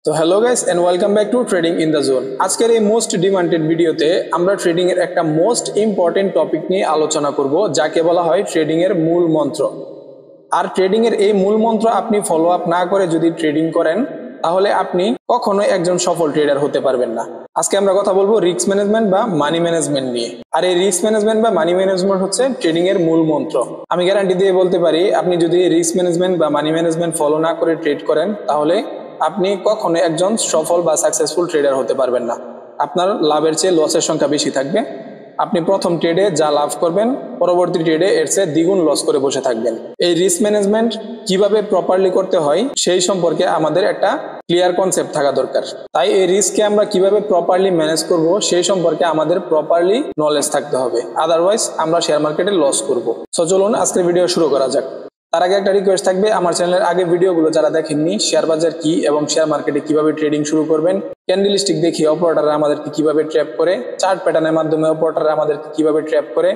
তো hello guys and welcome back to trading in the zone. আজকের এই most demanded ভিডিওতে আমরা ট্রেডিং এর একটা মোস্ট ইম্পর্টেন্ট টপিক নিয়ে আলোচনা করব, যাকে বলা হয় ট্রেডিং এর মূল মন্ত্র। আর ট্রেডিং এর এই মূল মন্ত্র আপনি ফলো আপ না করে যদি ট্রেডিং করেন তাহলে আপনি কখনোই একজন সফল ট্রেডার হতে পারবেন না। আজকে আমরা কথা বলবো রিস্ক ম্যানেজমেন্ট বা মানি ম্যানেজমেন্ট নিয়ে। আর এই রিস্ক ম্যানেজমেন্ট বা মানি ম্যানেজমেন্ট হচ্ছে ট্রেডিং এর মূল মন্ত্র। আমি গ্যারান্টি দিয়ে বলতে পারি, আপনি যদি রিস্ক ম্যানেজমেন্ট বা মানি ম্যানেজমেন্ট ফলো না করে ট্রেড করেন তাহলে আপনি কখনো একজন সফল বা সাকসেসফুল ট্রেডার হতে পারবেন না। আপনার লাভের চেয়ে লসের সংখ্যা বেশি থাকবে। আপনি প্রথম ট্রেডে যা লাভ করবেন পরবর্তী ট্রেডে এর চেয়ে দ্বিগুণ লস করে বসে থাকবেন। এই রিস্ক ম্যানেজমেন্ট কিভাবে প্রপারলি করতে হয় সেই সম্পর্কে আমাদের একটা ক্লিয়ার কনসেপ্ট থাকা দরকার। তাই এই রিস্ককে আমরা কিভাবে প্রপারলি ম্যানেজ করব সেই সম্পর্কে আমাদের প্রপারলি নলেজ থাকতে হবে, আদারওয়াইজ আমরা শেয়ার মার্কেটে লস করব। সো চলুন আজকের ভিডিও শুরু করা যাক। তার আগে একটা রিকোয়েস্ট থাকবে, আমার চ্যানেলের আগে ভিডিওগুলো যারা দেখেননি, শেয়ার বাজার কি এবং শেয়ার মার্কেটে কিভাবে ট্রেডিং শুরু করবেন, ক্যান্ডেল স্টিক দেখিয়ে অপারেটররা আমাদেরকে কিভাবে ট্র্যাপ করে, চার্ট প্যাটার্নের মাধ্যমে অপারেটররা আমাদেরকে কিভাবে ট্র্যাপ করে,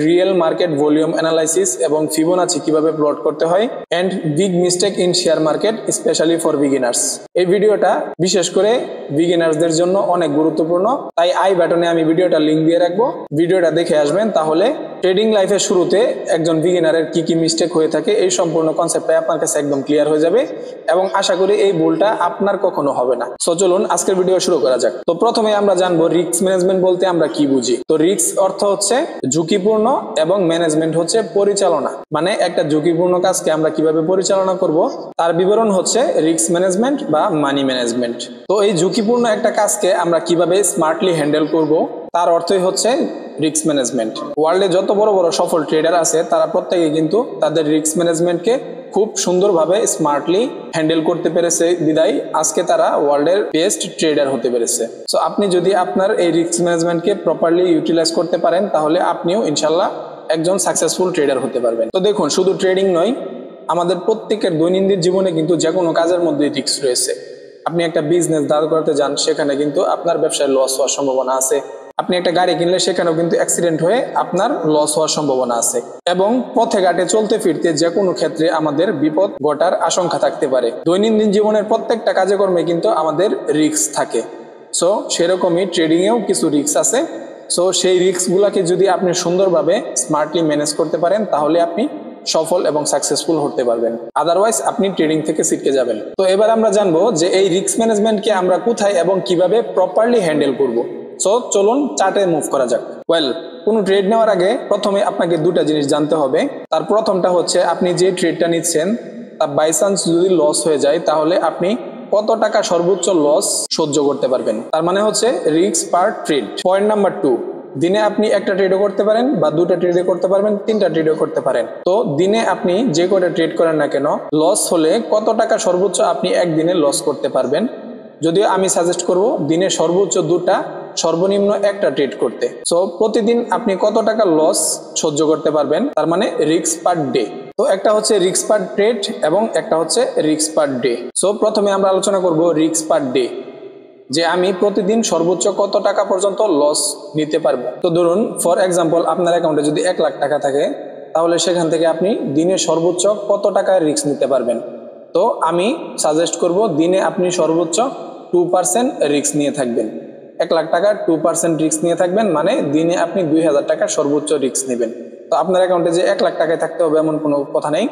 রিয়েল মার্কেট ভলিউম অ্যানালাইসিস এবং ফিবোনাচি কিভাবে প্লট করতে হয়, and big mistake in share market specially for beginners. এই ভিডিওটা বিশেষ করে বিগিনার্সদের জন্য অনেক গুরুত্বপূর্ণ, তাই আই বাটনে আমি ভিডিওটা লিংক দিয়ে রাখবো, ভিডিওটা দেখে আসবেন। তাহলে ট্রেডিং লাইফের শুরুতে একজন বিগিনারের কি কি মিস্টেক হয়ে থাকে এই সম্পূর্ণ কনসেপ্টটা আপনার কাছে একদম ক্লিয়ার হয়ে যাবে এবং আশা করি এই ভুলটা আপনার কখনো হবে না। সো চলুন আজকের ভিডিও শুরু করা যাক। তো প্রথমে আমরা জানবো রিস্ক ম্যানেজমেন্ট বলতে আমরা কি বুঝি। তো রিস্ক অর্থ হচ্ছে ঝুঁকিপূর্ণ এবং ম্যানেজমেন্ট হচ্ছে পরিচালনা। মানে একটা ঝুঁকিপূর্ণ কাজকে আমরা কিভাবে পরিচালনা করব তার বিবরণ হচ্ছে রিস্ক ম্যানেজমেন্ট বা মানি ম্যানেজমেন্ট। তো এই ঝুঁকিপূর্ণ একটা কাজকে আমরা কিভাবে স্মার্টলি হ্যান্ডেল করব তার অর্থই হচ্ছে রিস্ক ম্যানেজমেন্ট। ওয়ার্ল্ডে যত বড় বড় সফল ট্রেডার আছে তারা প্রত্যেকে কিন্তু তাদের রিস্ক ম্যানেজমেন্টকে খুব সুন্দরভাবে স্মার্টলি হ্যান্ডেল করতে পেরেছে, বিদায় আজকে তারা ওয়ার্ল্ডের বেস্ট ট্রেডার হতে পেরেছে। সো আপনি যদি আপনার এই রিস্ক ম্যানেজমেন্টকে প্রপারলি ইউটিলাইজ করতে পারেন তাহলে আপনিও ইনশাল্লাহ একজন সাকসেসফুল ট্রেডার হতে পারবেন। তো দেখুন, শুধু ট্রেডিং নয়, আমাদের প্রত্যেকের দৈনন্দিন জীবনে কিন্তু যে কোনো কাজের মধ্যে রিস্ক রয়েছে। আপনি একটা বিজনেস দাঁড় করাতে যান, সেখানে কিন্তু আপনার ব্যবসায় লস হওয়ার সম্ভাবনা আছে। আপনি একটা গাড়ি কিনলে সেখানেও কিন্তু অ্যাক্সিডেন্ট হয়ে আপনার লস হওয়ার সম্ভাবনা আছে। এবং পথে ঘাটে চলতে ফিরতে যে কোনো ক্ষেত্রে আমাদের বিপদ ঘটার আশঙ্কা থাকতে পারে। দৈনন্দিন জীবনের প্রত্যেকটা কাজে কর্মে কিন্তু আমাদের রিস্ক থাকে। সো সেরকমই ট্রেডিংয়েও কিছু রিস্ক আছে। সো সেই রিস্কগুলোকে যদি আপনি সুন্দরভাবে স্মার্টলি ম্যানেজ করতে পারেন তাহলে আপনি সফল এবং সাকসেসফুল হতে পারবেন, আদারওয়াইজ আপনি ট্রেডিং থেকে ছিটকে যাবেন। তো এবার আমরা জানবো যে এই রিস্ক ম্যানেজমেন্টকে আমরা কোথায় এবং কিভাবে প্রপারলি হ্যান্ডেল করব। সো চলুন চার্টে মুভ করা যাক। কোনো ট্রেড নেওয়ার আগে প্রথমে আপনাকে দুটা জিনিস জানতে হবে। তার প্রথমটা হচ্ছে, আপনি যে ট্রেডটা নিচ্ছেন তা বাই চান্স যদি লস হয়ে যায় তাহলে আপনি কত টাকা সর্বোচ্চ লস সহ্য করতে পারবেন। তার মানে হচ্ছে রিস্ক পার ট্রেড। পয়েন্ট নাম্বার 2, দিনে আপনি একটা ট্রেডও করতে পারেন বা দুটা ট্রেডও করতে পারবেন, তিনটা ট্রেডও করতে পারেন। তো দিনে আপনি যে কটা ট্রেড করেন না কেন, লস হলে কত টাকা সর্বোচ্চ আপনি একদিনে লস করতে পারবেন। যদিও আমি সাজেস্ট করব দিনে সর্বোচ্চ দুটা, সর্বনিম্ন একটা ট্রেড করতে। সো প্রতিদিন আপনি কত টাকা লস সহ্য করতে পারবেন, তার মানে রিস্ক পার ডে। তো একটা হচ্ছে রিস্ক পার ট্রেড এবং একটা হচ্ছে রিস্ক পার ডে। সো প্রথমে আমরা আলোচনা করব রিস্ক পার ডে, যে আমি প্রতিদিন সর্বোচ্চ কত টাকা পর্যন্ত লস নিতে পারবো। তো ধরুন ফর এক্সাম্পল, আপনার অ্যাকাউন্টে যদি 1 লাখ টাকা থাকে তাহলে সেখান থেকে আপনি দিনে সর্বোচ্চ কত টাকা রিস্ক নিতে পারবেন। তো আমি সাজেস্ট করব দিনে আপনি সর্বোচ্চ 2% রিস্ক নিয়ে থাকবেন। 1 লাখ টাকার 2% রিস্ক নিয়ে থাকবেন, মানে দিনে আপনি 2000 টাকার সর্বোচ্চ রিস্ক নেবেন। তো আপনার অ্যাকাউন্টে যে 1 লাখ টাকায় থাকতে হবে এমন কোনো কথা নেই।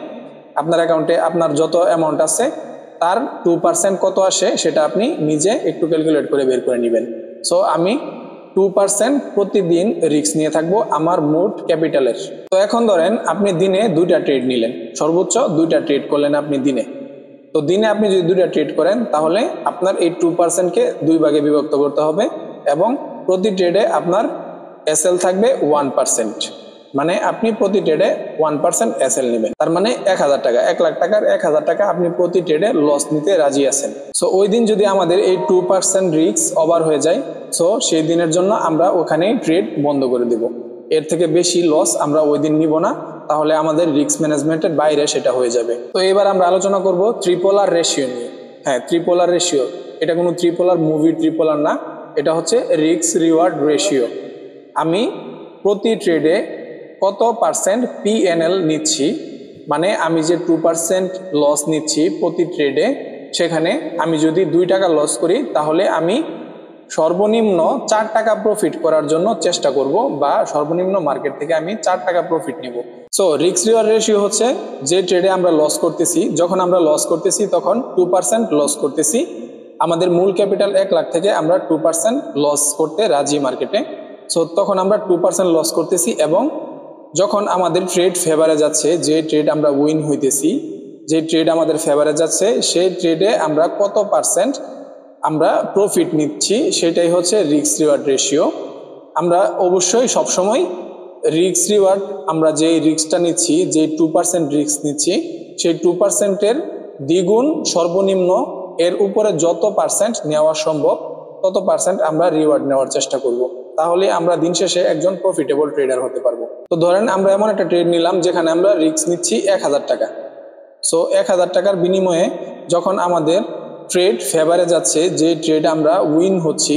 আপনার অ্যাকাউন্টে আপনার যত অ্যামাউন্ট আছে তার 2% কত আসে সেটা আপনি নিজে একটু ক্যালকুলেট করে বের করে নেবেন। সো আমি 2% প্রতিদিন রিস্ক নিয়ে থাকবো আমার মোট ক্যাপিটালের। তো এখন ধরেন আপনি দিনে 2টা ট্রেড নিলেন, সর্বোচ্চ 2টা ট্রেড করলেন আপনি দিনে। তো দিনে আপনি যদি 2টা ট্রেড করেন তাহলে আপনার এই 2%কে 2 ভাগে বিভক্ত করতে হবে এবং প্রতি ট্রেডে আপনার এসএল থাকবে 1%। মানে আপনি প্রতি ট্রেডে 1% এসএল নেবেন। তার মানে 1000 টাকা, 1 লাখ টাকার 1000 টাকা আপনি প্রতি ট্রেডে লস নিতে রাজি আছেন। সো ওই দিন যদি আমাদের এই 2% রিস্ক ওভার হয়ে যায়, সো সেই দিনের জন্য আমরা ওখানে ট্রেড বন্ধ করে দেব। এর থেকে বেশি লস আমরা ওই দিন নিব না, তাহলে আমাদের রিস্ক ম্যানেজমেন্টের বাইরে সেটা হয়ে যাবে। তো এবার আমরা আলোচনা করব ট্রিপোলার রেশিও নিয়ে। হ্যাঁ, ট্রিপোলার রেশিও, এটা কোনো ট্রিপোলার মুভি ট্রিপোলার না, এটা হচ্ছে রিস্ক রিওয়ার্ড রেশিও। আমি প্রতি ট্রেডে কত পার্সেন্ট PNL নিচ্ছি, মানে আমি যে 2% লস নিচ্ছি প্রতি ট্রেডে, সেখানে আমি যদি 2 টাকা লস করি তাহলে আমি সর্বনিম্ন 4 টাকা প্রফিট করার জন্য চেষ্টা করব, বা সর্বনিম্ন মার্কেট থেকে আমি 4 টাকা প্রফিট নিব। সো রিস্ক রিওয়ার্ড রেশিও হচ্ছে যে ট্রেডে আমরা লস করতেছি, যখন আমরা লস করতেছি তখন 2% লস করতেছি। আমাদের মূল ক্যাপিটাল 1 লাখ থেকে আমরা 2% লস করতে রাজি মার্কেটে। সো তখন আমরা 2% লস করতেছি, এবং যখন আমাদের ট্রেড ফেভারে যাচ্ছে, যে ট্রেড আমরা উইন হইতেছি, যে ট্রেড আমাদের ফেভারে যাচ্ছে, সেই ট্রেডে আমরা কত পার্সেন্ট আমরা প্রফিট নিচ্ছি, সেটাই হচ্ছে রিস্ক রিওয়ার্ড রেশিও। আমরা অবশ্যই সবসময় রিস্ক রিওয়ার্ড, আমরা যেই রিস্কটা নিচ্ছি, যে 2% রিস্ক নিচ্ছি, সেই 2%-এর দ্বিগুণ সর্বনিম্ন এর উপরে যত পার্সেন্ট নেওয়া সম্ভব তত পার্সেন্ট আমরা রিওয়ার্ড নেওয়ার চেষ্টা করব। তাহলে আমরা দিন শেষে একজন প্রফিটেবল ট্রেডার হতে পারবো। তো ধরেন আমরা এমন একটা ট্রেড নিলাম যেখানে আমরা রিস্ক নিচ্ছি 1000 টাকা। সো 1000 টাকার বিনিময়ে যখন আমাদের ট্রেড ফেভারে যাচ্ছে, যে ট্রেড আমরা উইন হচ্ছি,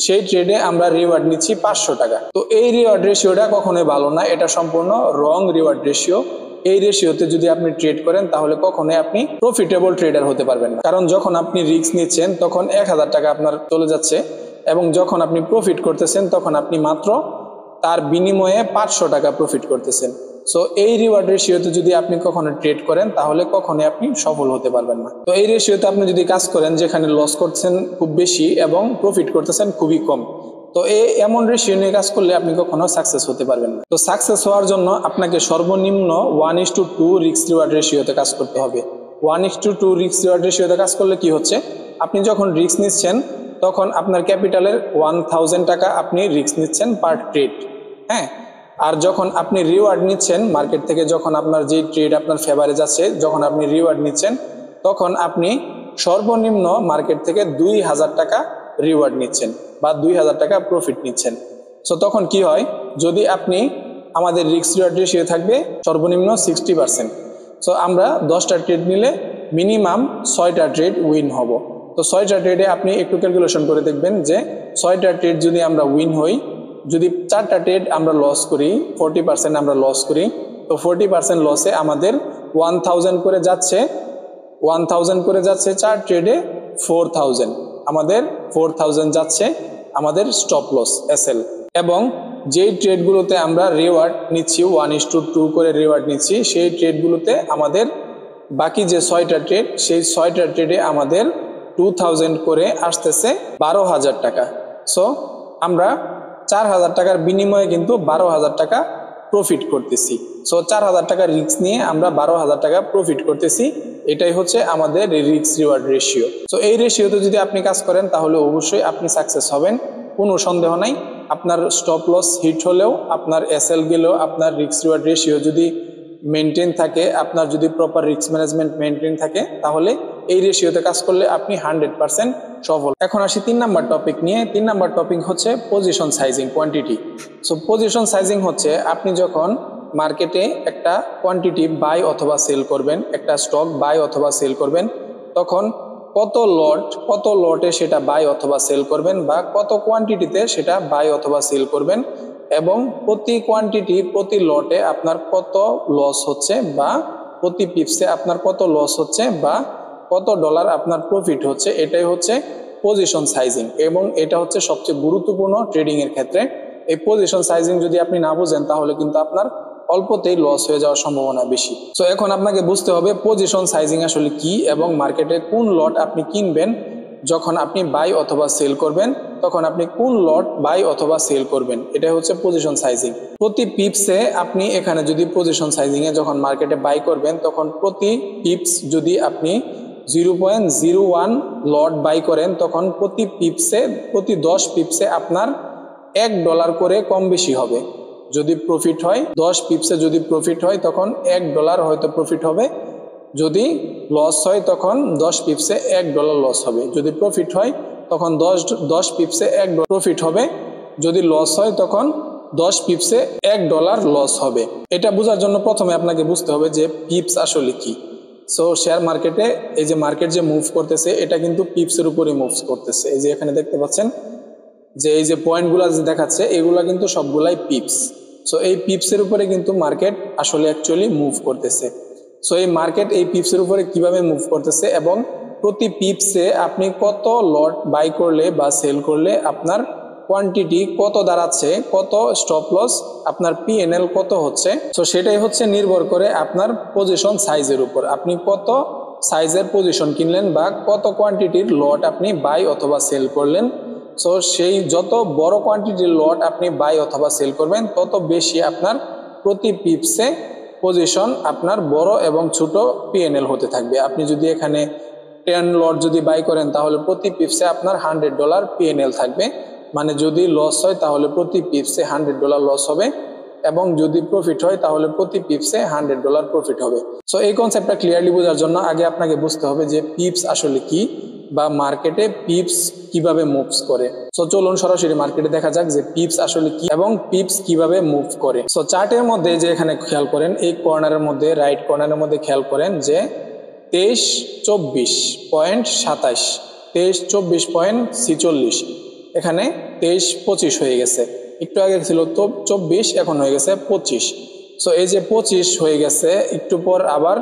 সেই ট্রেডে আমরা রিওয়ার্ড নিচ্ছি 500 টাকা। তো এই রিওয়ার্ড রেশিওটা কখনোই ভালো না, এটা সম্পূর্ণ রং রিওয়ার্ড রেশিও। এই রেশিওতে যদি আপনি ট্রেড করেন তাহলে কখনোই আপনি প্রফিটেবল ট্রেডার হতে পারবেন না। কারণ যখন আপনি রিস্ক নিচ্ছেন তখন 1000 টাকা আপনার চলে যাচ্ছে, এবং যখন আপনি প্রফিট করতেছেন তখন আপনি মাত্র তার বিনিময়ে 500 টাকা প্রফিট করতেছেন। সো এই রিওয়ার্ড রেশিওতে যদি আপনি কখনো ট্রেড করেন তাহলে কখনোই আপনি সফল হতে পারবেন না। তো এই রেশিওতে আপনি যদি কাজ করেন যেখানে লস করছেন খুব বেশি এবং প্রফিট করতেছেন খুবই কম, তো এমন রেশিও নিয়ে কাজ করলে আপনি কখনো সাকসেস হতে পারবেন না। তো সাকসেস হওয়ার জন্য আপনাকে সর্বনিম্ন 1:2 রিস্ক রিওয়ার্ড রেশিওতে কাজ করতে হবে। 1:2 রিস্ক রিওয়ার্ড রেশিওতে কাজ করলে কি হচ্ছে, আপনি যখন রিস্ক নিচ্ছেন তখন আপনার ক্যাপিটালের 1000 টাকা আপনি রিস্ক নিচ্ছেন পার ট্রেড, হ্যাঁ। আর যখন আপনি রিওয়ার্ড নিচ্ছেন মার্কেট থেকে, যখন আপনার যে ট্রেড আপনার ফেভারে যাচ্ছে, যখন আপনি রিওয়ার্ড নিচ্ছেন তখন আপনি সর্বনিম্ন মার্কেট থেকে 2000 টাকা রিওয়ার্ড নিচ্ছেন বা 2000 টাকা প্রফিট নিচ্ছেন। সো তখন কি হয়, যদি আপনি, আমাদের রিস্ক রিওয়ার্ড রেশিও থাকবে সর্বনিম্ন 60%। সো আমরা 10টা ট্রেড নিলে মিনিমাম 6টা ট্রেড উইন হব। তো 6টা ট্রেডে আপনি একটু ক্যালকুলেশন করে দেখবেন যে 6টা ট্রেড যদি আমরা উইন হই, যদি 4টা ট্রেড আমরা লস করি, 40% আমরা লস করি, তো 40% লসে আমাদের 1000 করে যাচ্ছে, 1000 করে যাচ্ছে 4 ট্রেডে 4000, আমাদের 4000 যাচ্ছে আমাদের স্টপ লস এসএল। এবং যেই ট্রেডগুলোতে আমরা রিওয়ার্ড নিচ্ছি 1:2 করে রিওয়ার্ড নিচ্ছি, সেই ট্রেডগুলোতে আমাদের বাকি যে 6টা ট্রেড, সেই 6টা ট্রেডে আমাদের 2000 করে আসতেছে 12,000 টাকা। সো আমরা 4000 টাকার বিনিময়ে কিন্তু 12,000 টাকা প্রফিট করতেছি। সো 4000 টাকা রিস্ক নিয়ে আমরা 12,000 টাকা প্রফিট করতেছি। এটাই হচ্ছে আমাদের রিস্ক রিওয়ার্ড রেশিও। সো এই রেশিওতে যদি আপনি কাজ করেন তাহলে অবশ্যই আপনি সাকসেস হবেন, কোনো সন্দেহ নাই। আপনার স্টপ লস হিট হলেও, আপনার এসএল গেলেও, আপনার রিস্ক রিওয়ার্ড রেশিও যদি মেনটেন থাকে, আপনার যদি প্রপার রিস্ক ম্যানেজমেন্ট মেনটেন থাকে, তাহলে এই রেশিওতে কাজ করলে আপনি 100% সফল। এখন আসি 3 নাম্বার টপিক নিয়ে। 3 নাম্বার টপিক হচ্ছে position sizing quantity. So position sizing হচ্ছে আপনি যখন মার্কেটে একটা কোয়ান্টিটি বাই অথবা সেল করবেন, একটা স্টক বাই অথবা সেল করবেন, তখন কত লটে সেটা বাই অথবা সেল করবেন, বা কত কোয়ান্টিটিতে সেটা বাই অথবা সেল করবেন, এবং প্রতি কোয়ান্টিটি প্রতি লটে আপনার কত লস হচ্ছে, বা প্রতি পিপসে আপনার কত লস হচ্ছে, বা কত ডলার আপনার প্রফিট হচ্ছে, এটাই হচ্ছে পজিশন সাইজিং। এবং এটা হচ্ছে সবচেয়ে গুরুত্বপূর্ণ ট্রেডিং এর ক্ষেত্রে। এই পজিশন সাইজিং যদি আপনি না বুঝেন তাহলে কিন্তু আপনার অল্পতেই লস হয়ে যাওয়ার সম্ভাবনা বেশি। সো এখন আপনাকে বুঝতে হবে পজিশন সাইজিং আসলে কি, এবং মার্কেটে কোন লট আপনি কিনবেন যখন আপনি বাই অথবা সেল করবেন, তখন আপনি কোন লট বাই অথবা সেল করবেন, এটাই হচ্ছে পজিশন সাইজিং। প্রতি পিপসে আপনি এখানে যদি পজিশন সাইজিং এ যখন মার্কেটে বাই করবেন, তখন প্রতি পিপস যদি আপনি 0.01 লট বাই করেন, তখন প্রতি 10 পিপসে আপনার $1 করে কম বেশি হবে। যদি প্রফিট হয় 10 পিপসে, যদি প্রফিট হয় তখন $1 হয়তো প্রফিট হবে, যদি লস হয় তখন 10 পিপসে $1 লস হবে। যদি প্রফিট হয় তখন 10 পিপসে $1 প্রফিট হবে, যদি লস হয় তখন 10 পিপসে $1 লস হবে। এটা বোঝার জন্য প্রথমে আপনাকে বুঝতে হবে যে পিপস আসলে কি। সো শেয়ার মার্কেটে এই যে মার্কেট যে মুভ করতেছে, এটা কিন্তু পিপসের উপরে মুভ করতেছে। এই যে এখানে দেখতে পাচ্ছেন যে এই যে পয়েন্টগুলো যে দেখাচ্ছে, এগুলা কিন্তু সবগুলাই পিপস। সো এই পিপসের উপরে কিন্তু মার্কেট আসলে অ্যাকচুয়ালি মুভ করতেছে। সো এই মার্কেট এই পিপসের উপরে কিভাবে মুভ করতেছে এবং প্রতি পিপসে আপনি কত লট বাই করলে বা সেল করলে আপনার কোয়ান্টিটি কত দাঁড়াচ্ছে, কত স্টপ লস, আপনার পিএনএল কত হচ্ছে। তো সেটাই হচ্ছে নির্ভর করে আপনার পজিশন সাইজের উপর। আপনি কত সাইজের পজিশন কিনলেন বা কত কোয়ান্টিটির লট আপনি বাই অথবা সেল করলেন। সো সেই যত বড় কোয়ান্টিটির লট আপনি বাই অথবা সেল করবেন তত বেশি আপনার প্রতি পিপসে পজিশন আপনার বড় এবং ছোট পিএনএল হতে থাকবে। আপনি যদি এখানে 10 লট যদি বাই করেন তাহলে প্রতি পিপসে আপনার $100 পিএনএল থাকবে। মানে যদি লস হয় তাহলে প্রতি পিপসে $100 লস হবে, এবং যদি প্রফিট হয় তাহলে প্রতি পিপসে $100 প্রফিট হবে। সো এই কনসেপ্টটা ক্লিয়ারলি বোঝার জন্য আগে আপনাকে বুঝতে হবে যে পিপস আসলে কি বা মার্কেটে পিপস কিভাবে মুভস করে। সো চলুন সরাসরি মার্কেটে দেখা যাক যে পিপস আসলে কি এবং পিপস কিভাবে মুভ করে। সো চার্টের মধ্যে যে এখানে খেয়াল করেন, এই কর্নারের মধ্যে রাইট কর্নারের মধ্যে খেয়াল করেন যে 23.27, 23.46, এখানে 23.25 হয়ে গেছে। একটু আগে ছিল তো 24, এখন হয়ে গেছে 25। সো এই যে 25 হয়ে গেছে, একটু পর আবার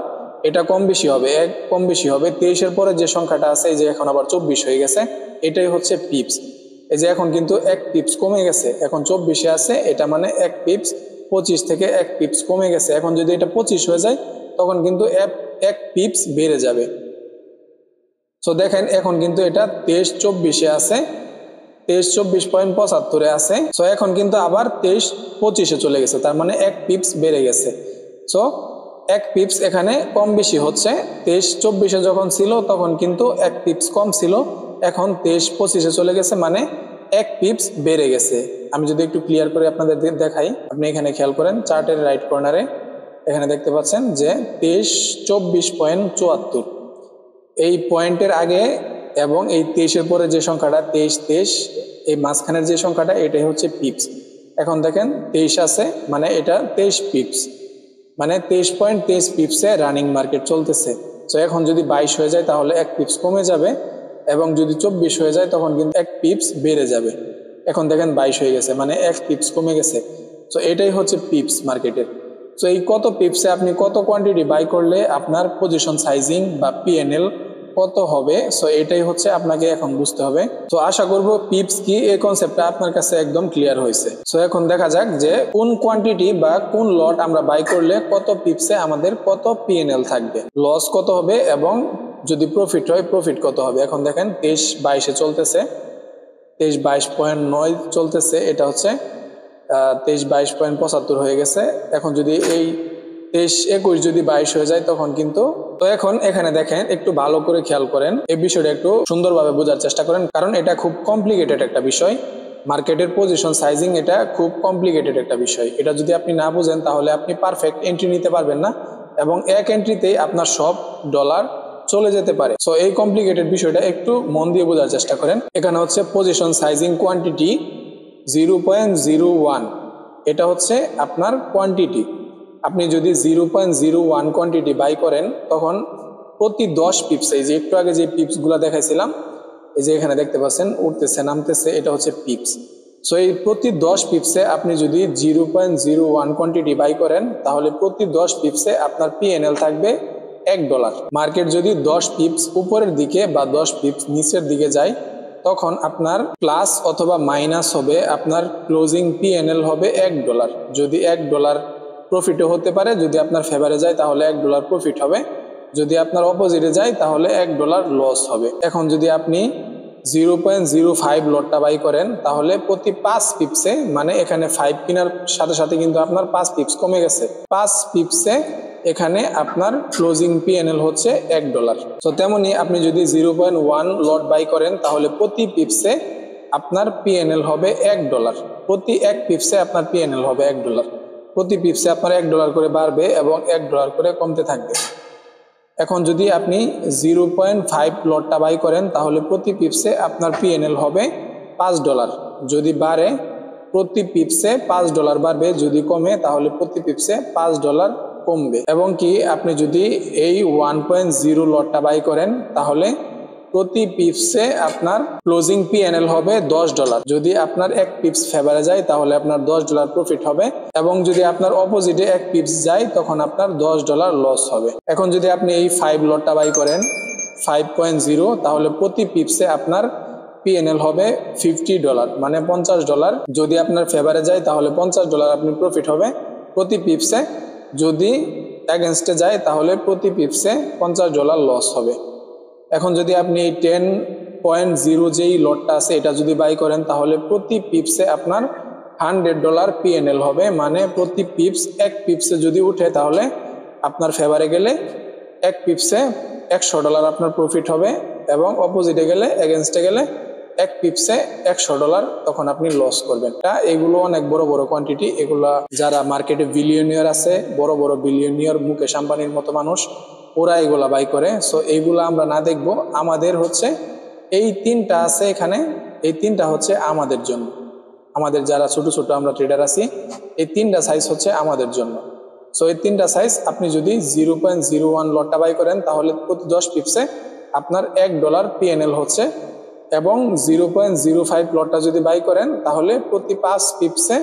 এটা কম বেশি হবে, এক কম বেশি হবে। 23-এর পরে যে সংখ্যাটা আছে এই যে এখন আবার 24 হয়ে গেছে, এটাই হচ্ছে পিপস। এই যে এখন কিন্তু এক পিপস কমে গেছে, এখন 24-এ আছে, এটা মানে এক পিপস 25 থেকে এক পিপস কমে গেছে। এখন যদি এটা 25 হয়ে যায় তখন কিন্তু এক পিপস বেড়ে যাবে। সো দেখেন এখন কিন্তু এটা 23.24-এ আছে, 23.75-এ আছে। সো এখন কিন্তু আবার 23.25-এ চলে গেছে, তার মানে এক পিপস বেড়ে গেছে। সো এক পিপস এখানে কম বেশি হচ্ছে। 23.24-এ যখন ছিল তখন কিন্তু এক পিপস কম ছিল, এখন 23.25-এ চলে গেছে, মানে এক পিপস বেড়ে গেছে। আমি যদি একটু ক্লিয়ার করে আপনাদের দেখাই, আপনি এখানে খেয়াল করেন চার্টের রাইট কর্নারে এখানে দেখতে পাচ্ছেন যে 23.24 এই পয়েন্টের আগে এবং এই 23-এর পরে যে সংখ্যাটা 23, এই মাঝখানের যে সংখ্যাটা এটাই হচ্ছে পিপস। এখন দেখেন 23 আছে, মানে এটা 23 পিপস, মানে 23.23 পিপসে রানিং মার্কেট চলতেছে। তো এখন যদি 22 হয়ে যায় তাহলে এক পিপস কমে যাবে, এবং যদি 24 হয়ে যায় তখন কিন্তু এক পিপস বেড়ে যাবে। এখন দেখেন 22 হয়ে গেছে, মানে এক পিপস কমে গেছে। তো এটাই হচ্ছে পিপস মার্কেটের। তো এই কত পিপসে আপনি কত কোয়ান্টিটি বাই করলে আপনার পজিশন সাইজিং বা পিএনএল কত হবে, সো এটাই হচ্ছে আপনাকে এখন বুঝতে হবে। তো আশা করব পিপস কি এই কনসেপ্টটা আপনার কাছে একদম ক্লিয়ার হয়েছে। সো এখন দেখা যাক যে কোন কোয়ান্টিটি বা কোন লট আমরা বাই করলে কত পিপসে আমাদের কত পিএনএল থাকবে, লস কত হবে, এবং যদি প্রফিট হয় প্রফিট কত হবে। এখন দেখেন 23-22-এ চলতেছে, 23-22.9 চলতেছে, এটা হচ্ছে 23-22.75 হয়ে গেছে। এখন যদি এই 23-21 যদি 22 হয়ে যায় তখন কিন্তু, তো এখন এখানে দেখেন একটু ভালো করে খেয়াল করেন, এই বিষয়টা একটু সুন্দরভাবে বোঝার চেষ্টা করেন, কারণ এটা খুব কমপ্লিকেটেড একটা বিষয়। মার্কেটের পজিশন সাইজিং এটা খুব কমপ্লিকেটেড একটা বিষয়। এটা যদি আপনি না বুঝেন তাহলে আপনি পারফেক্ট এন্ট্রি নিতে পারবেন না, এবং এক এন্ট্রিতেই আপনার সব ডলার চলে যেতে পারে। সো এই কমপ্লিকেটেড বিষয়টা একটু মন দিয়ে বোঝার চেষ্টা করেন। এখানে হচ্ছে পজিশন সাইজিং কোয়ান্টিটি 0.01, এটা হচ্ছে আপনার কোয়ান্টিটি। আপনি যদি 0.01 কোয়ান্টিটি বাই করেন তখন প্রতি 10 পিপস, এই যে একটু আগে যে পিপসগুলো দেখাইছিলাম, এই যে এখানে দেখতে পাচ্ছেন উঠতেছে নামতেছে, এটা হচ্ছে পিপস। সো এই প্রতি 10 পিপসে আপনি যদি 0.01 কোয়ান্টিটি বাই করেন তাহলে প্রতি 10 পিপসে আপনার পিএনএল থাকবে $1। মার্কেট যদি 10 পিপস উপরের দিকে বা 10 পিপস নিচের দিকে যায় তখন আপনার প্লাস অথবা মাইনাস হবে, আপনার ক্লোজিং পিএনএল হবে $1। যদি $1 প্রফিটও হতে পারে, যদি আপনার ফেভারে যায় তাহলে $1 প্রফিট হবে, যদি আপনার অপোজিটে যায় তাহলে $1 লস হবে। এখন যদি আপনি 0.05 লটটা বাই করেন তাহলে প্রতি 5 পিপসে, মানে এখানে 5 কেনার সাথে সাথে কিন্তু আপনার 5 পিপস কমে গেছে, 5 পিপসে এখানে আপনার ক্লোজিং পিএনএল হচ্ছে $1। তো তেমনি আপনি যদি 0.1 লট বাই করেন তাহলে প্রতি পিপসে আপনার পিএনএল হবে $1। প্রতি এক পিপসে আপনার পিএনএল হবে $1। প্রতি পিপসে আপনার $1 করে বাড়বে এবং $1 করে কমতে থাকবে। এখন যদি আপনি 0.5 লটটা বাই করেন তাহলে প্রতি পিপসে আপনার পিএনএল হবে $5। যদি বাড়ে প্রতি পিপসে $5 বাড়বে, যদি কমে তাহলে প্রতি পিপসে $5 কমবে। এবং কি আপনি যদি এই 1.0 লটটা বাই করেন তাহলে প্রতি পিপসে আপনার ক্লোজিং পিএনএল হবে $10। যদি আপনার এক পিপস ফেভারে যায় তাহলে আপনার $10 প্রফিট হবে, এবং যদি আপনার অপোজিটে এক পিপস যায় তখন আপনার $10 লস হবে। এখন যদি আপনি এই 5 লটটা বাই করেন 5.0, তাহলে প্রতি পিপসে আপনার পিএনএল হবে $50, মানে $50। যদি আপনার ফেভারে যায় তাহলে $50 আপনি প্রফিট হবে প্রতি পিপসে, যদি অ্যাগেনস্টে যায় তাহলে প্রতি পিপসে $50 লস হবে। এখন যদি আপনি এই 10.0 যেই লটটা আছে এটা যদি বাই করেন তাহলে প্রতি পিপসে আপনার $100 পিএনএল হবে, মানে প্রতি পিপস এক পিপসে যদি উঠে তাহলে আপনার ফেভারে গেলে এক পিপসে $100 আপনার প্রফিট হবে, এবং অপোজিটে গেলে এগেনস্টে গেলে এক পিপসে $100 তখন আপনি লস করবেন। এগুলো অনেক বড় বড় কোয়ান্টিটি, এগুলা যারা মার্কেটে বিলিয়নিয়ার আছে, বড় বড় বিলিয়নিয়ার, মুকেশ আম্বানির মতো মানুষ, ওরা এগুলা বাই করে। সো এইগুলা আমরা না দেখবো, আমাদের হচ্ছে এই তিনটা আছে এখানে, এই তিনটা হচ্ছে আমাদের জন্য, আমাদের যারা ছোট ছোট আমরা ট্রেডার আছি, এই তিনটা সাইজ হচ্ছে আমাদের জন্য। সো এই তিনটা সাইজ আপনি যদি 0.01 লটটা বাই করেন তাহলে প্রতি 10 পিপসে আপনার $1 পিএনএল হচ্ছে, এবং 0.05 লটটা যদি বাই করেন তাহলে প্রতি 5 পিপসে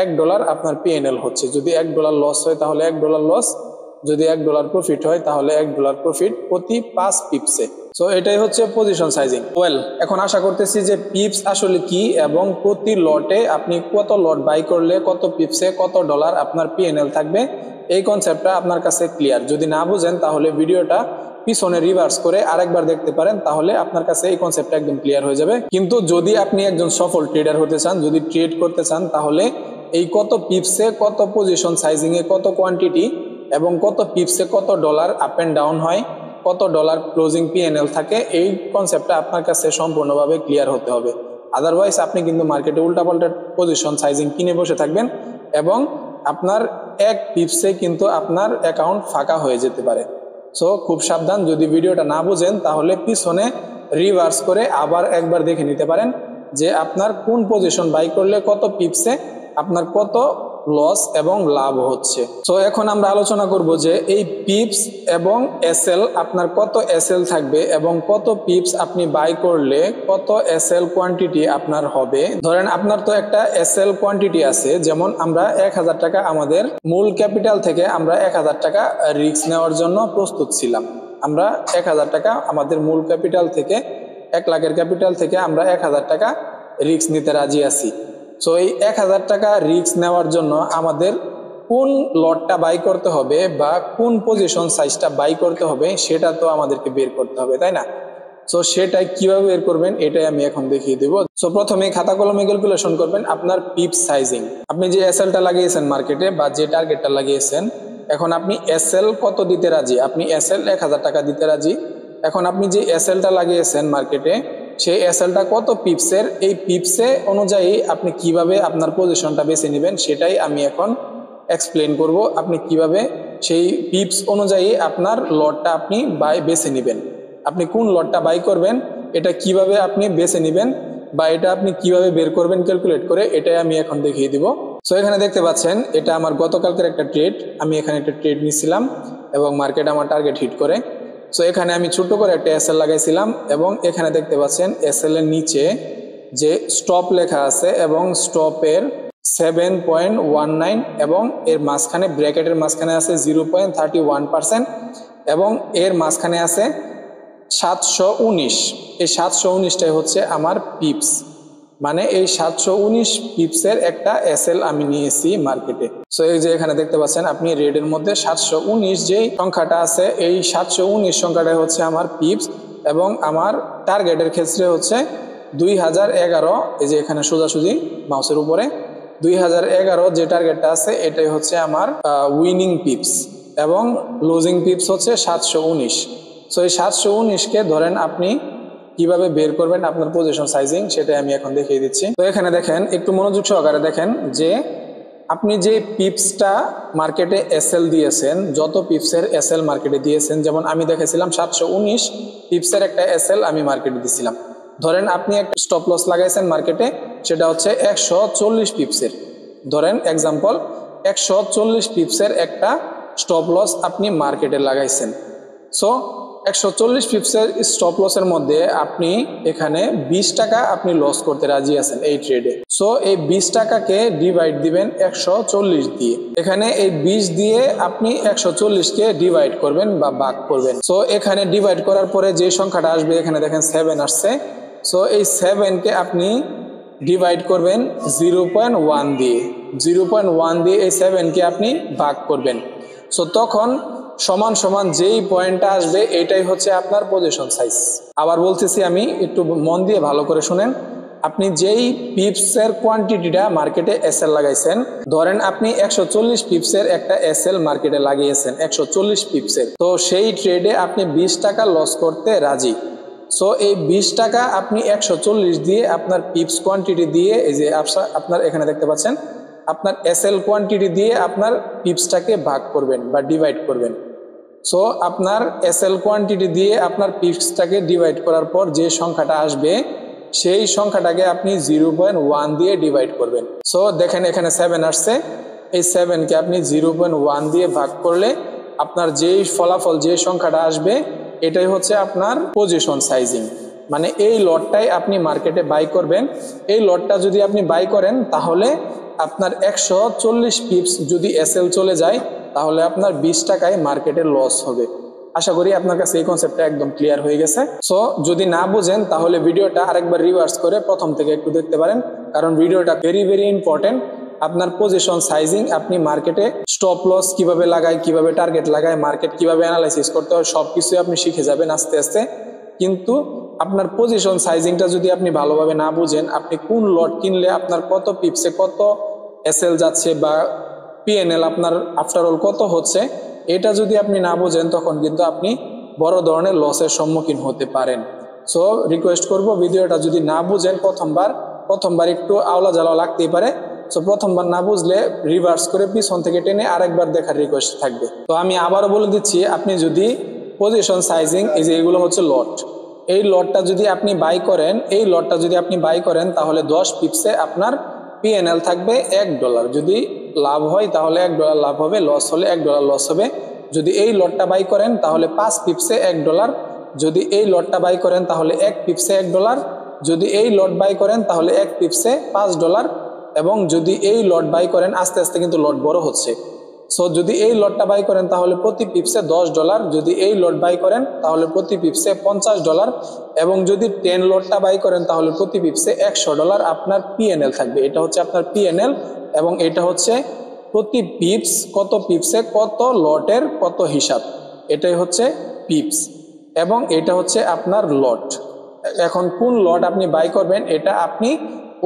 $1 আপনার পিএনএল হচ্ছে। যদি $1 লস হয় তাহলে $1 লস, যদি $1 প্রফিট হয় তাহলে $1 প্রফিট প্রতি 5 পিপসে। সো এটাই হচ্ছে পজিশন সাইজিং। এখন আশা করতেছি যে পিপস আসলে কি এবং প্রতি লটে আপনি কত লট বাই করলে কত পিপসে কত ডলার আপনার পিএনএল থাকবে, এই কনসেপ্টটা আপনার কাছে ক্লিয়ার। যদি না বুঝেন তাহলে ভিডিওটা পিছনে রিভার্স করে আরেকবার দেখতে পারেন, তাহলে আপনার কাছে এই কনসেপ্টটা একদম ক্লিয়ার হয়ে যাবে। কিন্তু যদি আপনি একজন সফল ট্রেডার হতে চান, যদি ট্রেড করতে চান, তাহলে এই কত পিপসে কত পজিশন সাইজিং এ কত কোয়ান্টিটি এবং কত পিপসে কত ডলার আপ এন্ড ডাউন হয়, কত ডলার ক্লোজিং পিএনএল থাকে, এই কনসেপ্টটা আপনার কাছে সম্পূর্ণভাবে ক্লিয়ার হতে হবে। আদারওয়াইজ আপনি কিন্তু মার্কেটে উল্টাপাল্টা পজিশন সাইজিং কিনে বসে থাকবেন এবং আপনার এক পিপসে কিন্তু আপনার অ্যাকাউন্ট ফাঁকা হয়ে যেতে পারে। সো খুব সাবধান, যদি ভিডিওটা না বুঝেন তাহলে পিছনে রিভার্স করে আবার একবার দেখে নিতে পারেন যে আপনার কোন পজিশন বাই করলে কত পিপসে আপনার কত লস এবং লাভ হচ্ছে। সো এখন আমরা আলোচনা করব যে এই পিপস এবং এসএল আপনার কত এসএল থাকবে এবং কত পিপস আপনি বাই করলে কত এসএল কোয়ান্টিটি আপনার হবে। ধরেন আপনার তো একটা এসএল কোয়ান্টিটি আছে, যেমন আমরা 1000 টাকা আমাদের মূল ক্যাপিটাল থেকে আমরা 1000 টাকা রিস্ক নেওয়ার জন্য প্রস্তুত ছিলাম। আমরা 1000 টাকা আমাদের মূল ক্যাপিটাল থেকে 1 লাখের ক্যাপিটাল থেকে আমরা 1000 টাকা রিস্ক নিতে রাজি আছি। সো এই 1000 টাকা রিস্ক নেওয়ার জন্য আমাদের কোন লটটা বাই করতে হবে বা কোন পজিশন সাইজটা বাই করতে হবে সেটা তো আমাদেরকে বের করতে হবে, তাই না? সো সেটাই কিভাবে বের করবেন এটাই আমি এখন দেখিয়ে দেব। সো প্রথমে খাতা কলমে ক্যালকুলেশন করবেন আপনার পিপস সাইজিং। আপনি যে এসএলটা লাগিয়েছেন মার্কেটে বা যে টার্গেটটা লাগিয়েছেন, এখন আপনি এসএল কত দিতে রাজি? আপনি এসএল 1000 টাকা দিতে রাজি। এখন আপনি যে এসএলটা লাগিয়েছেন মার্কেটে, সেই এসএলটা কত পিপসের, এই পিপসে অনুযায়ী আপনি কিভাবে আপনার পজিশনটা বেছে নেবেন সেটাই আমি এখন এক্সপ্লেন করব। আপনি কিভাবে সেই পিপস অনুযায়ী আপনার লটটা আপনি বেছে নেবেন, আপনি কোন লটটা বাই করবেন এটা কিভাবে আপনি বেছে নেবেন বা এটা আপনি কিভাবে বের করবেন ক্যালকুলেট করে, এটাই আমি এখন দেখিয়ে দিব। সো এখানে দেখতে পাচ্ছেন এটা আমার গতকালকের একটা ট্রেড, আমি এখানে একটা ট্রেড নিয়েছিলাম এবং মার্কেট আমার টার্গেট হিট করে। সো এখানে আমি ছোট করে একটা এসএল লাগাইছিলাম এবং এখানে দেখতে পাচ্ছেন এসএল এর নিচে যে স্টপ লেখা আছে এবং স্টপের 7.19 এবং এর মাঝখানে ব্র্যাকেটের মাঝখানে আছে 0.31% এবং এর মাঝখানে আছে 719। এই 719টাই হচ্ছে আমার পিপস, মানে এই 719 পিপসের একটা এসএল আমি নিয়েছি মার্কেটে। সো এই যে এখানে দেখতে পাচ্ছেন আপনি রেডের মধ্যে 719 যে সংখ্যাটা আছে, এই 719 সংখ্যাটা হচ্ছে আমার পিপস এবং আমার টার্গেটের ক্ষেত্রে হচ্ছে 2011। এই যে এখানে সোজাসুজি মাউসের উপরে 2011 যে টার্গেটটা আছে এটাই হচ্ছে আমার উইনিং পিপস এবং লুজিং পিপস হচ্ছে 719। সো এই 719কে ধরেন আপনি কিভাবে বের করবেন আপনার পজিশন সাইজিং সেটাই আমি এখন দেখিয়ে দিচ্ছি। তো এখানে দেখেন, একটু মনোযোগ সহকারে দেখেন যে আপনি যে পিপসটা মার্কেটে এসএল দিয়েছেন, যত পিপসের এসএল মার্কেটে দিয়েছেন, যেমন আমি দেখেছিলাম 719 পিপসের একটা এসএল আমি মার্কেটে দিয়েছিলাম। ধরেন আপনি একটা স্টপ লস লাগাইছেন মার্কেটে, সেটা হচ্ছে 140 পিপসের। ধরেন এক্সাম্পল 140 পিপসের একটা স্টপ লস আপনি মার্কেটে লাগাইছেন। সো 140 পিপসের স্টপ লসের মধ্যে আপনি এখানে 20 টাকা আপনি লস করতে রাজি আছেন এই ট্রেডে। সো এই 20 টাকাকে ডিভাইড দিবেন 140 দিয়ে। এখানে এই 20 দিয়ে আপনি 140 কে ডিভাইড করবেন বা ভাগ করবেন। সো এখানে ডিভাইড করার পরে যে সংখ্যাটা আসবে, এখানে দেখেন 7 আসছে। সো এই 7কে আপনি ডিভাইড করবেন 0.1 দিয়ে। 0.1 দিয়ে এই 7কে আপনি ভাগ করবেন। সো তখন সমান সমান যেই পয়েন্টটা আসবে এটাই হচ্ছে আপনার পজিশন সাইজ। আবার বলতেছি আমি, একটু মন দিয়ে ভালো করে শুনেন। আপনি যেই পিপসের কোয়ান্টিটিটা মার্কেটে এসএল লাগাইছেন, ধরেন আপনি 140 পিপসের একটা এসএল মার্কেটে লাগিয়েছেন 140 পিপসের, তো সেই ট্রেডে আপনি 20 টাকা লস করতে রাজি। সো এই 20 টাকা আপনি 140 দিয়ে আপনার পিপস কোয়ান্টিটি দিয়ে, এই যে আপনার এখানে দেখতে পাচ্ছেন, আপনার এসএল কোয়ান্টিটি দিয়ে আপনার পিপসটাকে ভাগ করবেন বা ডিভাইড করবেন। সো আপনার এসএল কোয়ান্টিটি দিয়ে আপনার পিপসটাকে ডিভাইড করার পর যে সংখ্যাটা আসবে সেই সংখ্যাটাকে আপনি 0.1 দিয়ে ডিভাইড করবেন। সো দেখেন এখানে 7 আসছে, এই 7কে আপনি 0.1 দিয়ে ভাগ করলে আপনার যেই ফলাফল, যে সংখ্যাটা আসবে এটাই হচ্ছে আপনার পজিশন সাইজিং। মানে এই লটটাই আপনি মার্কেটে বাই করবেন। এই লটটা যদি আপনি বাই করেন তাহলে আপনার 140 পিপস যদি এসএল চলে যায় তাহলে আপনার 20 টাকায় মার্কেটে লস হবে। আশা করি আপনার কাছে এই কনসেপ্টটা একদম ক্লিয়ার হয়ে গেছে। সো যদি না বুঝেন তাহলে ভিডিওটা আরেকবার রিভার্স করে প্রথম থেকে একটু দেখতে পারেন, কারণ ভিডিওটা ভেরি ভেরি ইম্পর্টেন্ট। আপনার পজিশন সাইজিং, আপনি মার্কেটে স্টপ লস কিভাবে লাগায়, কিভাবে টার্গেট লাগায়, মার্কেট কিভাবে অ্যানালাইসিস করতে হয়, সবকিছু আপনি শিখে যাবেন আস্তে আস্তে। কিন্তু আপনার পজিশন সাইজিংটা যদি আপনি ভালোভাবে না বুঝেন, আপনি কোন লট কিনলে আপনার কত পিপসে কত এসএল যাচ্ছে বা পিএনএল আপনার আফটার অল কত হচ্ছে, এটা যদি আপনি না বোঝেন তখন কিন্তু আপনি বড় ধরনের লসের সম্মুখীন হতে পারেন। সো রিকোয়েস্ট করব, ভিডিওটা যদি না বুঝেন প্রথমবার একটু আওলা জ্বালা লাগতেই পারে। সো প্রথমবার না বুঝলে রিভার্স করে পিছন থেকে টেনে আরেকবার দেখার রিকোয়েস্ট থাকবে। তো আমি আবারও বলে দিচ্ছি, আপনি যদি পজিশন সাইজিং, এই যে এগুলো হচ্ছে লট, এই লটটা যদি আপনি বাই করেন তাহলে 10 পিপসে আপনার পিএনএল থাকবে $1। যদি লাভ হয় তাহলে $1 লাভ হবে, লস হলে $1 লস হবে। যদি এই লটটা বাই করেন তাহলে 5 পিপসে $1। যদি এই লটটা বাই করেন তাহলে 1 পিপসে $1। যদি এই লট বাই করেন তাহলে 1 পিপসে $5। এবং যদি এই লট বাই করেন, আস্তে আস্তে কিন্তু লট বড় হচ্ছে। সো যদি এই লটটা বাই করেন তাহলে প্রতি পিপসে $10। যদি এই লট বাই করেন তাহলে প্রতি পিপসে $50। এবং যদি 10 লটটা বাই করেন তাহলে প্রতি পিপসে $100 আপনার পিএনএল থাকবে। এটা হচ্ছে আপনার পিএনএল, এবং এটা হচ্ছে প্রতি পিপস কত পিপসে কত লটের কত হিসাব, এটাই হচ্ছে পিপস। এবং এটা হচ্ছে আপনার লট। এখন কোন লট আপনি বাই করবেন এটা আপনি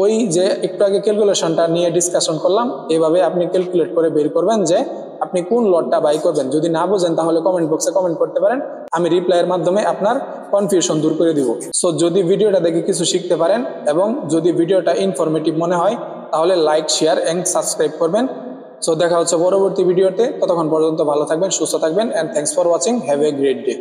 ওই যে একটু আগে ক্যালকুলেশনটা নিয়ে ডিসকাশন করলাম, এভাবে আপনি ক্যালকুলেট করে বের করবেন যে আপনি কোন লটটা বাই করবেন। যদি না বোঝেন তাহলে কমেন্ট বক্সে কমেন্ট করতে পারেন, আমি রিপ্লাইয়ের মাধ্যমে আপনার কনফিউশন দূর করে দিব। সো যদি ভিডিওটা দেখে কিছু শিখতে পারেন এবং যদি ভিডিওটা ইনফরমেটিভ মনে হয় তাহলে লাইক, শেয়ার এন্ড সাবস্ক্রাইব করবেন। সো দেখা হচ্ছে পরবর্তী ভিডিওতে। ততক্ষণ পর্যন্ত ভালো থাকবেন, সুস্থ থাকবেন, and thanks for watching. Have a great day.